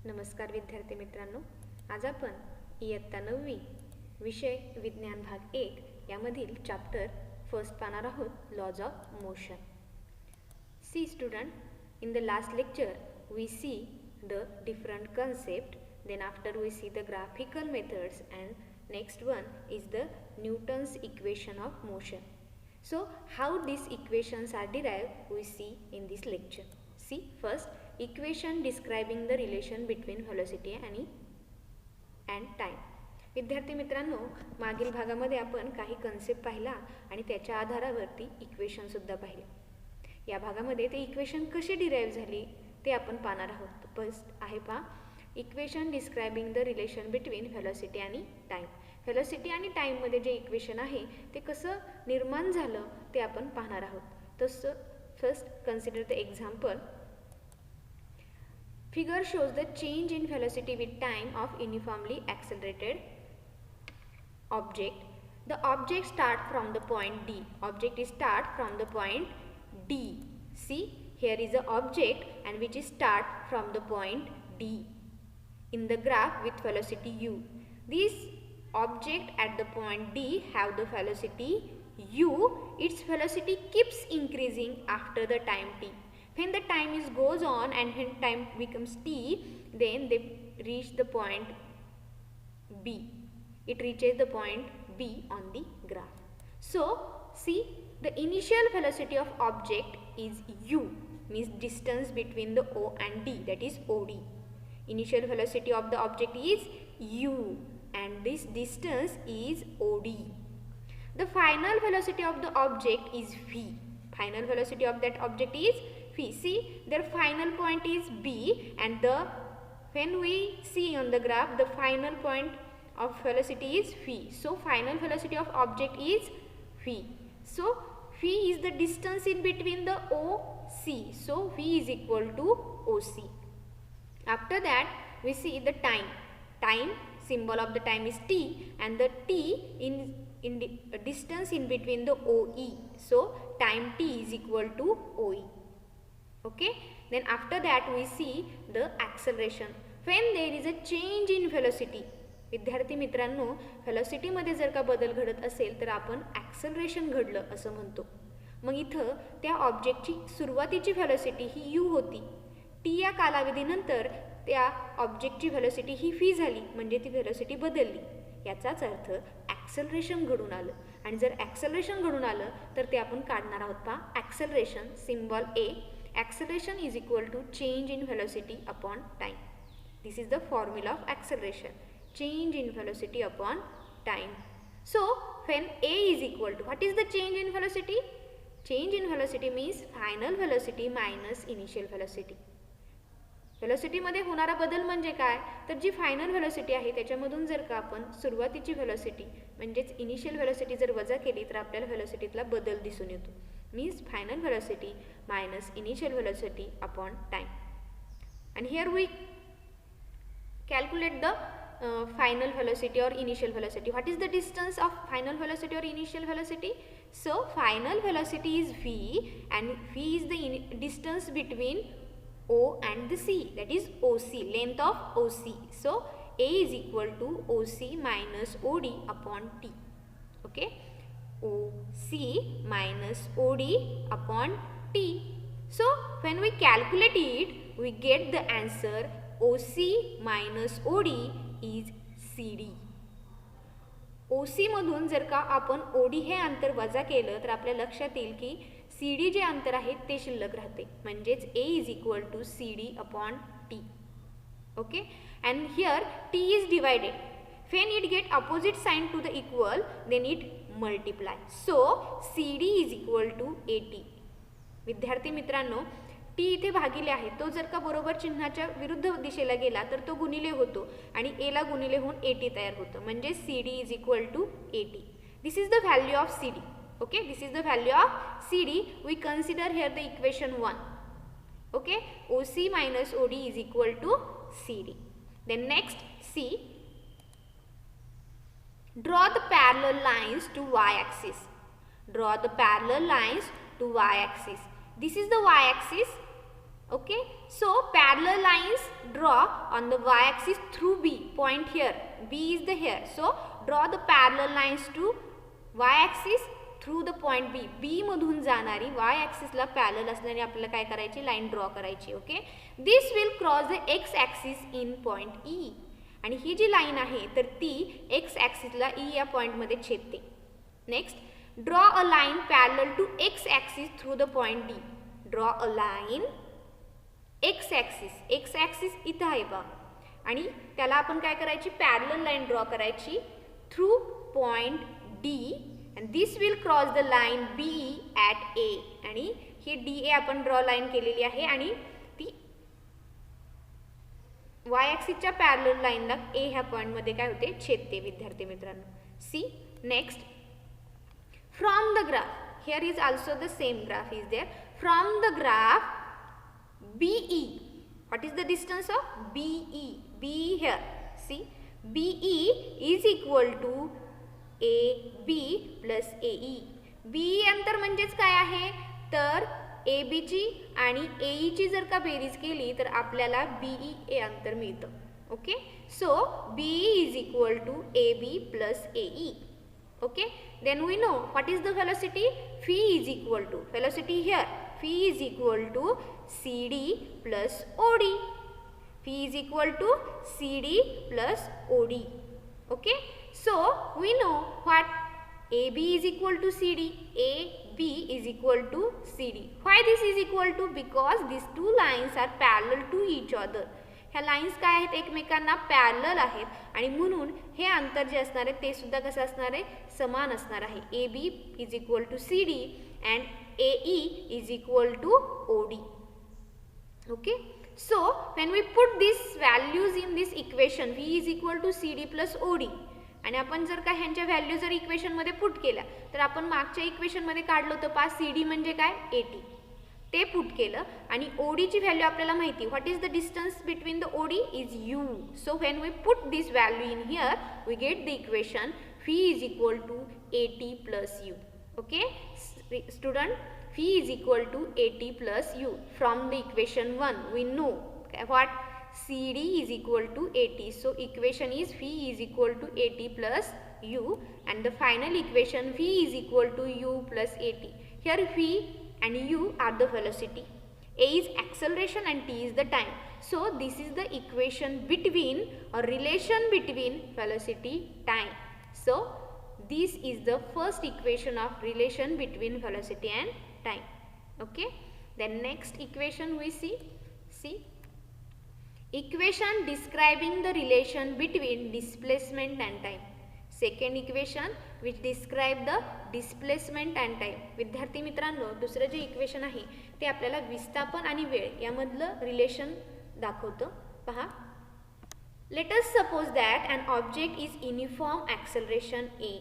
नमस्कार विद्यार्थी मित्रांनो, आज आपण इयत्ता 9वी विषय विज्ञान भाग 1 यामधील चॅप्टर फर्स्ट पाहणार आहोत, laws of motion. See student, in the last lecture we see the different concept, then after we see the graphical methods, and next one is the Newton's equation of motion. So how these equations are derived we see in this lecture. See first equation describing the relation between velocity and time. विद्यार्थी मित्रांनो, मागील भागामध्ये आपण काही concept पाहिला आणि त्याच्या आधारावरती equation सुद्धा पाहिले. या भागामध्ये ते इक्वेशन कशी डिराईव्ह झाली ते आपण पाहणार आहोत. फर्स्ट आहे पहा, equation describing the relation between velocity आणि टाईम. व्हेलॉसिटी आणि टाईममध्ये जे इक्वेशन आहे ते कसं निर्माण झालं ते आपण पाहणार आहोत. तसं first consider the example. Figure shows the change in velocity with time of uniformly accelerated object. The object start from the point D. Object is start from the point D. See, here is a object and which is start from the point D in the graph with velocity u. This object at the point D have the velocity u. Its velocity keeps increasing after the time t. When the time goes on and when time becomes t, then they reach the point B. It reaches the point B on the graph. So, see, the initial velocity of object is u, means distance between the O and D, that is OD. Initial velocity of the object is u and this distance is OD. The final velocity of the object is v. Final velocity of that object is v. See, their final point is B and when we see on the graph the final point of velocity is v. So final velocity of object is v. So v is the distance in between the OC. So v is equal to OC. After that we see the time. Time, symbol of the time is t and the t in the distance in between the OE. So time t is equal to OE. Okay, then after that we see the acceleration. When there is a change in velocity, विद्यार्थी मित्रांनो, velocity मध्ये जर का बदल घडत असेल तर आपण ॲक्सेलरेशन घडलं असं म्हणतो. मग इथं त्या ऑब्जेक्टची सुरुवातीची व्हेलॉसिटी ही u होती. t या कालावधीनंतर त्या ऑब्जेक्टची व्हेलॉसिटी ही v झाली, म्हणजे ती व्हेलॉसिटी बदलली. याचाच अर्थ ॲक्सेलरेशन घडून आलं. आणि जर ॲक्सेलरेशन घडून आलं तर ते आपण काढणार आहोत पहा. Acceleration symbol A. Acceleration is equal to change in velocity upon time. This is the formula of acceleration. Change in velocity upon time. So when A is equal to, what is the change in velocity? Change in velocity means final velocity minus initial velocity. Velocity मध्ये होणारा बदल म्हणजे काय, तर जी final velocity आहे त्याच्यामधून जर का आपण सुरुवातीची व्हेलॉसिटी म्हणजेच इनिशियल व्हेलॉसिटी जर वजा केली तर आपल्याला व्हेलॉसिटीतला बदल दिसून येतो. means final velocity minus initial velocity upon time. And here we calculate the final velocity or initial velocity. What is the distance of final velocity or initial velocity? So final velocity is v and v is the distance between O and the C, that is OC, length of OC. So A is equal to OC minus OD upon T. Okay, OC minus OD upon T. So when we calculate it, we get the answer OC minus OD is CD. OC मधून जर का आपण OD हे अंतर वजा केलं तर आपल्या लक्षात येईल की CD जे अंतर आहे ते शिल्लक राहते, म्हणजेच A is equal to CD upon T. Okay, and here T is divided. When it get opposite sign to the equal, then it multiply. So CD is equal to AT. विद्यार्थी मित्रांनो, T इथे भागिले आहे, तो जर का बरोबर चिन्हाच्या विरुद्ध दिशेला गेला तर तो गुणिले होतो आणि A ला गुणिले होऊन AT तयार होतं, म्हणजे CD is equal to AT. This is the value of CD. Okay, this is the value of CD. We consider here the equation 1. Okay, OC minus OD is equal to CD. Then next, see, draw the parallel lines to y-axis. Draw the parallel lines to y-axis. This is the y-axis. Okay, so parallel lines draw on the y-axis through B. Point here, B is the here. So draw the parallel lines to y-axis through the point B. B मधून जाणारी y-axis ला parallel असणारी आपल्याला काय करायची, line draw करायची. Okay, this will cross the x-axis in point E. आणि ही जी line आहे तर ती x-axis ला E या पॉइंट मध्ये छेदते. Next, draw a line parallel to x-axis through the point D. Draw a line x axis इथं आहे बा, आणि त्याला आपण काय करायची, पॅरलल लाईन ड्रॉ करायची through point D, and this will cross the line BE at A. आणि ही DA आपण ड्रॉ लाईन केलेली आहे आणि ती y ॲक्सिसच्या पॅरलल लाईनला A ह्या पॉइंट मध्ये काय होते, छेदते. विद्यार्थी मित्रांनो, see next, from the graph, here is also the same graph is there. From the graph BE, what is the distance of BE? BE here, see, BE is equal to AB plus AE. BE अंतर म्हणजेच काय आहे, तर AB ची आणि AE ची जर का बेरीज केली तर आपल्याला BE अंतर मिळतं. Okay, so BE is equal to AB plus AE. Okay, then we know what is the velocity. Phi is equal to, velocity here, phi is equal to CD plus OD. Phi is equal to CD plus OD. Okay, so we know what AB is equal to CD. AB is equal to CD. Why this is equal to? Because these two lines are parallel to each other. ह्या lines काय आहेत, एकमेकांना parallel आहेत आणि म्हणून हे अंतर जे असणार आहे ते सुद्धा कसं असणार आहे, समान असणार आहे. AB is equal to CD and AE is equal to OD. Okay, so when we put this values in this equation, V is equal to CD plus OD, आणि आपण जर का ह्यांच्या व्हॅल्यू जर इक्वेशन मध्ये पुट केल्या तर आपण मागच्या इक्वेशन मध्ये काढलं होतं पा, CD म्हणजे काय, 80, ते पुट केलं आणि OD ची व्हॅल्यू आपल्याला माहिती, what is the distance between the OD is U. So when we put this value in here we get the equation phi is equal to 80 plus U. Okay student, phi is equal to 80 plus U. From the equation 1 we know what, CD is equal to 80. So equation is phi is equal to 80 plus U, and the final equation v is equal to U plus 80. Here v and U are the velocity, A is acceleration and T is the time. So this is the equation between or relation between velocity time. So this is the first equation of relation between velocity and time. Okay, then next equation we see equation describing the relation between displacement and time. Second equation which describe the displacement and time. विद्यार्थी मित्रांनो, दुसरं जे equation आहे ते आपल्याला विस्थापन आणि वेळ यामधलं relation दाखवतं. पहा, let us suppose that an object is uniform acceleration A.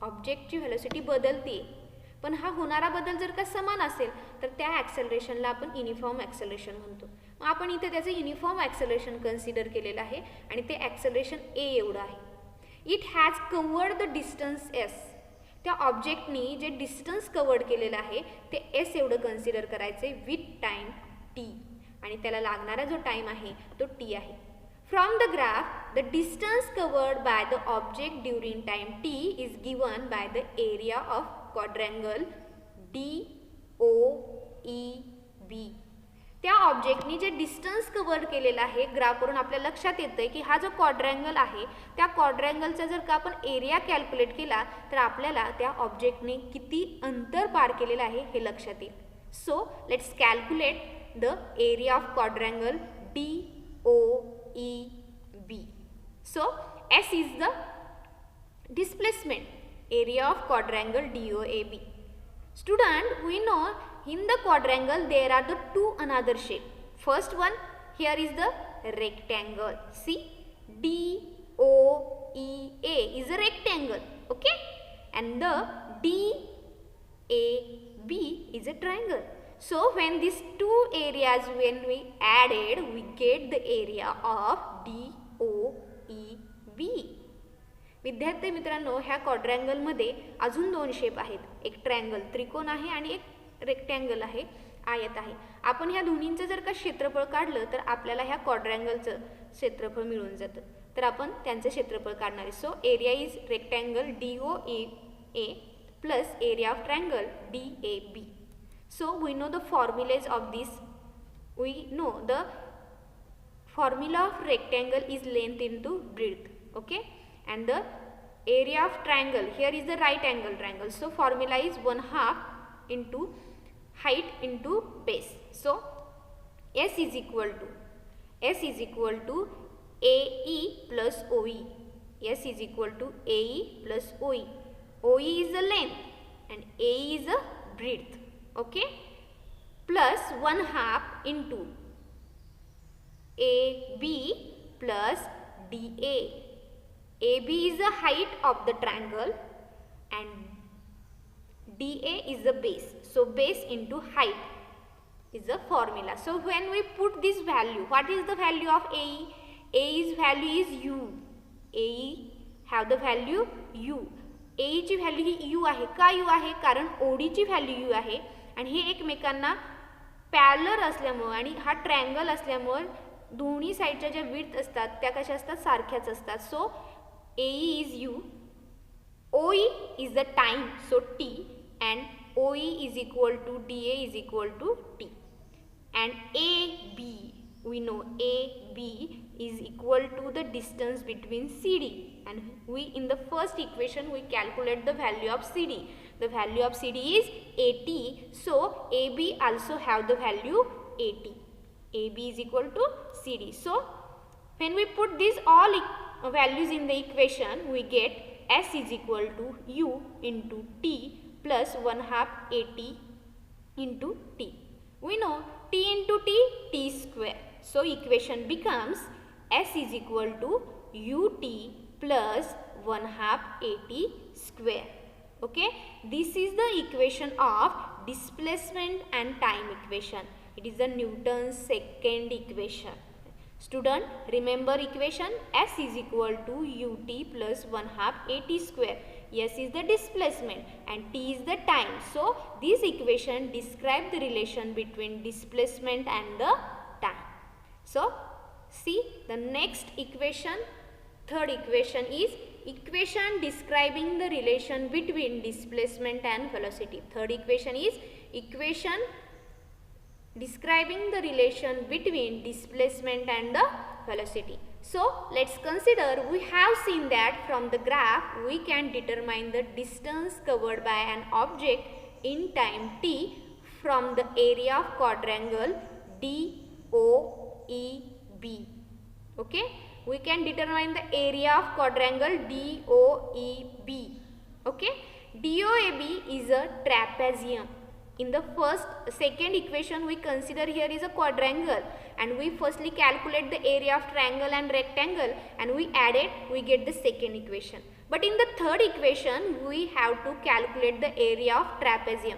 ऑब्जेक्टची व्हेलॉसिटी बदलते, पण हा होणारा बदल जर का समान असेल तर त्या ॲक्सेलरेशनला आपण युनिफॉर्म ॲक्सेलरेशन म्हणतो. मग आपण इथे त्याचं युनिफॉर्म ॲक्सेलरेशन कन्सिडर केलेलं आहे आणि ते ॲक्सेलरेशन A एवढं आहे. It has covered the distance S. त्या ऑब्जेक्टनी जे डिस्टन्स कवर्ड केलेलं आहे ते S एवढं कन्सिडर करायचे विथ टाइम T, आणि त्याला लागणारा जो टाइम आहे तो T आहे. From the graph the distance covered by the object during time T is given by the area of quadrangle DOEB. त्या ऑब्जेक्टनी जे डिस्टन्स कव्हर केलेलं आहे ग्राफवरून आपल्या लक्षात येतंय की हा जो क्वाड्रँगल आहे त्या क्वाड्रँगलचा जर का आपण एरिया कॅल्क्युलेट केला तर आपल्याला त्या ऑब्जेक्टने किती अंतर पार केलेलं आहे हे लक्षात येईल. So let's calculate the area of quadrangle DOEB. So S is the displacement, area of quadrangle DOAB. Student, we know in the quadrangle there are the two another shape. First one, here is the rectangle. See, DOEA is a rectangle, okay, and the DAB is a triangle. So when these two areas when we added we get the area of DOEB. विद्यार्थी मित्रांनो, ह्या क्वाड्रँगल मध्ये अजून दोन shape आहेत. एक triangle त्रिकोण आहे आणि एक रेक्टँगल आहे, आयत आहे. आपण ह्या दोन्हींचं जर का क्षेत्रफळ काढलं तर आपल्याला ह्या क्वाड्रँगलचं क्षेत्रफळ मिळून जातं. तर आपण त्यांचं क्षेत्रफळ काढणार आहे. So area is rectangle DOA plus area of triangle DAB. So we know the formulas of this. We know the formula of rectangle is length into breadth, okay, and the area of triangle, here is the right angle triangle, so formula is 1/2 into height into base. So S is equal to AE plus OE. S is equal to AE plus OE. OE is the length and AE is the breadth, okay, plus 1/2 into AB plus DA. AB is the height of the triangle and DA is the base. So base into height is the formula. So when we put this value, what is the value of AE? AE's value is U. AE have the value U. AE ची value ही U आहे. का U आहे? कारण OD ची value U आहे आणि हे एकमेकांना parallel असल्यामुळे आणि हा ट्रायंगल असल्यामुळे दोन्ही साईडच्या ज्या विड्थ असतात त्या कशा असतात? सारख्याच असतात. सो AE is U, OE is the time, so T, and OE is equal to DA is equal to T, and AB, we know AB is equal to the distance between CD, and we in the first equation we calculate the value of CD. The value of CD is 80, so AB also have the value 80. AB is equal to CD. So when we put these all values in the equation, we get S is equal to U into T plus 1/2 AT into T. We know T into T, T square. So equation becomes S is equal to UT plus 1/2 AT square. Okay, this is the equation of displacement and time equation. It is the Newton's second equation. Student, remember equation S is equal to UT plus 1/2 AT square. S is the displacement and T is the time. So this equation describe the relation between displacement and the time. So see the next equation, third equation is equation describing the relation between displacement and velocity. Third equation is equation describing the relation between displacement and the velocity. So let's consider, we have seen that from the graph we can determine the distance covered by an object in time t from the area of quadrangle DOEB. Okay, we can determine the area of quadrangle DOEB. Okay, DOAB is a trapezium. In the second equation we consider here is a quadrangle and we firstly calculate the area of triangle and rectangle and we add it, we get the second equation. But in the third equation we have to calculate the area of trapezium.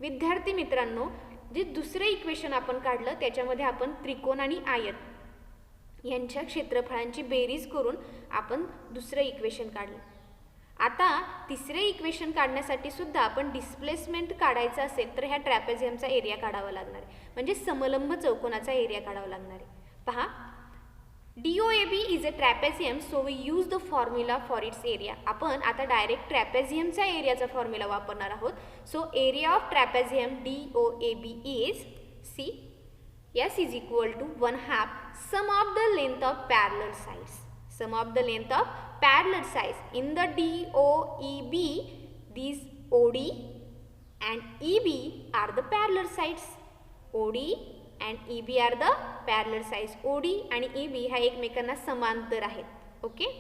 विद्यार्थी मित्रांनो, जे दुसरे equation आपण काढलं त्याच्यामध्ये आपण त्रिकोण आणि आयत यांच्या क्षेत्रफळांची बेरीज करून आपण दुसरे इक्वेशन काढलं. आता तिसरे इक्वेशन काढण्यासाठी सुद्धा आपण डिस्प्लेसमेंट काढायचं असेल तर ह्या ट्रॅपेझियमचा एरिया काढावा लागणार आहे, म्हणजे समलंब चौकोनाचा एरिया काढावा लागणार आहे. पहा, DOAB is a trapezium, so we use the formula for its area. आपण आता डायरेक्ट ट्रॅपेझियमचा एरियाचा फॉर्म्युला वापरणार आहोत. So area of trapezium DOAB is see S is equal to 1/2 sum of the length of parallel sides. Sum of the length of parallel sides. In the DOEB, these OD and EB are the parallel sides. OD and EB are the parallel sides. OD and EB हा एकमेकांना समांतर आहेत. Okay?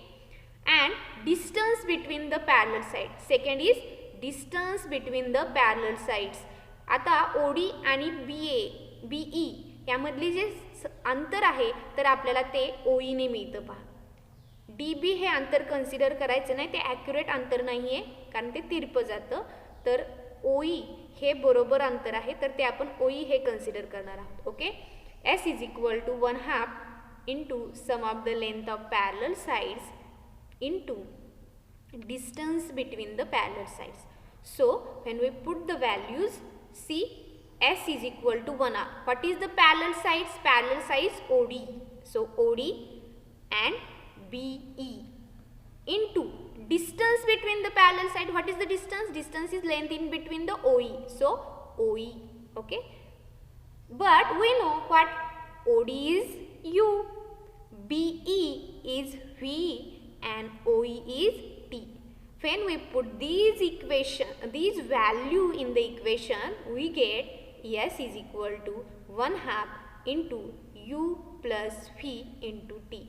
And distance between the parallel sides. Second is distance between the parallel sides. आता OD आणि BE यामधली जे अंतर आहे तर आपल्याला ते OE ने मिळतं. पहा, DB हे अंतर कन्सिडर करायचं नाही, ते ॲक्युरेट अंतर नाही आहे कारण ते तिरपं जातं. तर OE हे बरोबर अंतर आहे तर ते आपण OE हे कन्सिडर करणार आहोत. Okay, S is equal to 1/2 into sum of the length of parallel sides into distance between the parallel sides. So when we put the values, see S is equal to 1r. What is the parallel sides? Parallel sides OD. So OD and BE into distance between the parallel side. What is the distance? Distance is length in between the OE. So OE. Okay. But we know what OD is U, BE is V and OE is T. When we put these value in the equation, we get S is equal to 1/2 into U plus V into T.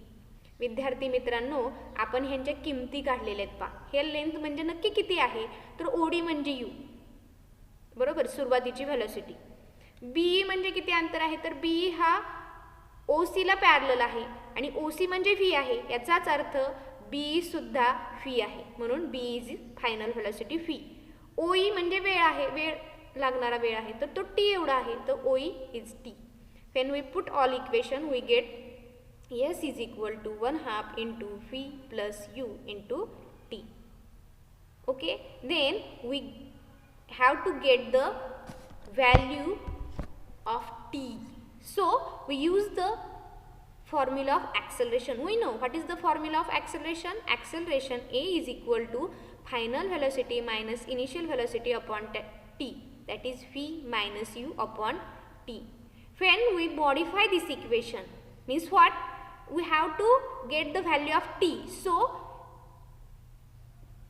विद्यार्थी मित्रांनो, आपण ह्यांच्या किमती काढलेल्या आहेत पहा. हे length म्हणजे नक्की किती आहे? तर OD म्हणजे U बरोबर, सुरुवातीची व्हेलॉसिटी. BE म्हणजे किती अंतर आहे? तर BE हा OC ला पॅरलल आहे आणि OC म्हणजे V आहे. याचाच अर्थ BE सुद्धा V आहे, म्हणून BE is final velocity V. OE म्हणजे वेळ आहे, वेळ लागणारा वेळ आहे, तर तो T एवढा आहे, तर OE is T. When we put all equation, we get S is equal to 1/2 into V plus U into T. Okay, then we have to get the value of T. So we use the formula of acceleration. We know what is the formula of acceleration. Acceleration A is equal to final velocity minus initial velocity upon T, that is V minus U upon T. When we modify this equation, means what? We have to get the value of T. So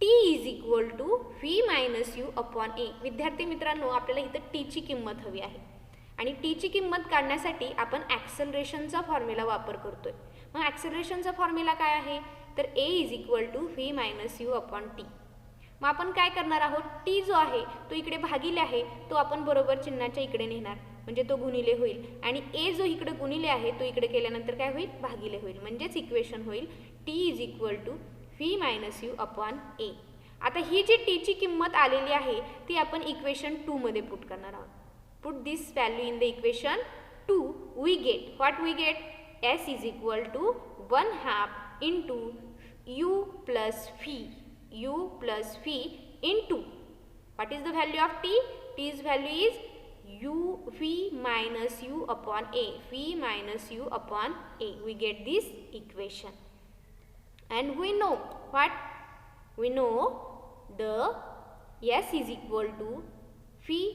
T is equal to V minus U upon A. विद्यार्थी मित्रांनो, आपल्याला इथं T ची किंमत हवी आहे आणि T ची किंमत काढण्यासाठी आपण ॲक्सेलरेशनचा फॉर्म्युला वापर करतोय. मग ॲक्सेलरेशनचा फॉर्म्युला काय आहे? तर A is equal to V minus U upon T. मग आपण काय करणार आहोत? T जो आहे तो इकडे भागिले आहे, तो आपण बरोबर चिन्हाच्या इकडे नेणार, म्हणजे तो गुणिले होईल, आणि A जो इकडे गुणिले आहे तो इकडे केल्यानंतर काय होईल? भागिले होईल, म्हणजेच इक्वेशन होईल T is equal to V minus U upon A. आता ही जी T ची किंमत आलेली आहे ती आपण इक्वेशन 2 मध्ये पुट करणार आहोत. Put this value in the equation 2, we get what we get? S is equal to 1/2 into U plus V into what is the value of T? T's value is V minus U upon A. V minus U upon A. We get this equation, and we know what? We know the S is equal to V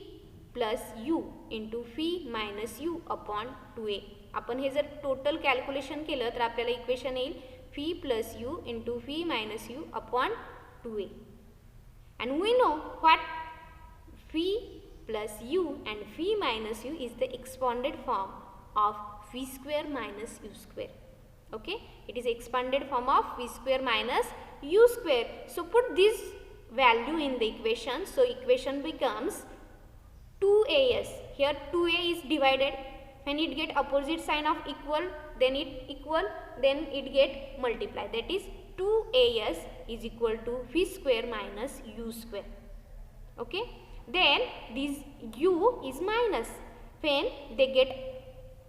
plus U into V minus U upon 2A. आपण हे जर total calculation केलं तर आपल्याला equation येईल V plus U into V minus U upon 2A. And we know what? V plus U and V minus U is the expanded form of V square minus U square. Okay, it is expanded form of V square minus U square. So put this value in the equation. So equation becomes 2as. Here 2a is divided. When it get opposite sign of equal, then it get multiply. That is 2as is equal to V square minus U square. Okay. Then this U is minus. When they get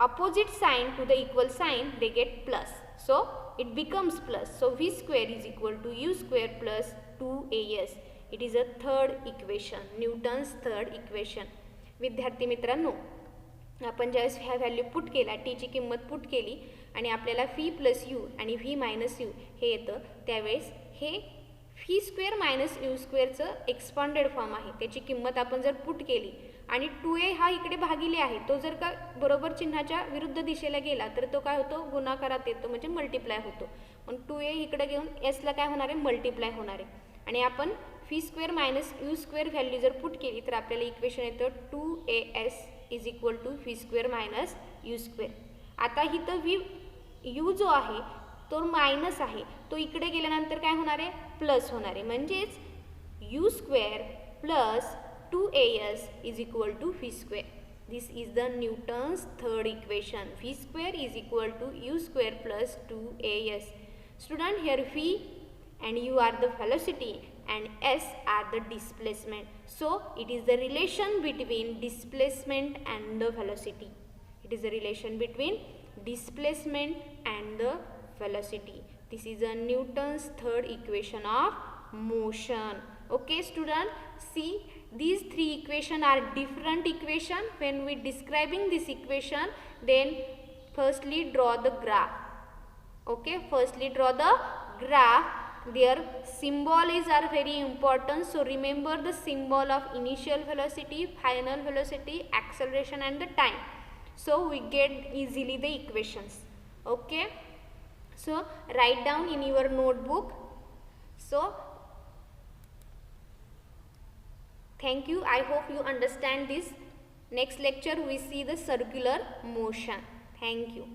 opposite sign to the equal sign, they get plus. So it becomes plus. So V square is equal to U square plus 2as. It is a third equation, Newton's third equation. विद्यार्थी मित्रांनो, आपण ज्यावेळेस ह्या value put केला, T ची किंमत put केली आणि आपल्याला V प्लस U आणि V मायनस U हे येतं, त्यावेळेस हे V स्क्वेअर मायनस U स्क्वेअरचं एक्सपांडेड फॉर्म आहे. त्याची किंमत आपण जर पुट केली आणि 2a हा इकडे भागिले आहे, तो जर का बरोबर चिन्हाच्या विरुद्ध दिशेला गेला तर तो काय होतो? गुणाकारात येतो, म्हणजे मल्टिप्लाय होतो. पण 2a इकडे घेऊन एसला काय होणार आहे? मल्टिप्लाय होणार आहे. आणि आपण V square minus U square value जर पुट केली तर आपल्याला इक्वेशन येतं 2as is equal to V square minus U square. आता इथं U जो आहे तो मायनस आहे, तो इकडे गेल्यानंतर काय होणार आहे? प्लस होणार आहे, म्हणजेच U square plus 2as is equal to V square. This is the Newton's third equation. V square is equal to U square plus 2as. Student, here V and U are the velocity and S are the displacement. So it is the relation between displacement and the velocity. It is the relation between displacement and the velocity. This is a Newton's third equation of motion. Okay student, see these three equations are different equation. When we describing this equation, then firstly draw the graph. Okay, firstly draw the graph. Their symbols are very important, so remember the symbol of initial velocity, final velocity, acceleration and the time, so we get easily the equations. Okay, so write down in your notebook. So thank you. I hope you understand this. Next lecture we see the circular motion. Thank you.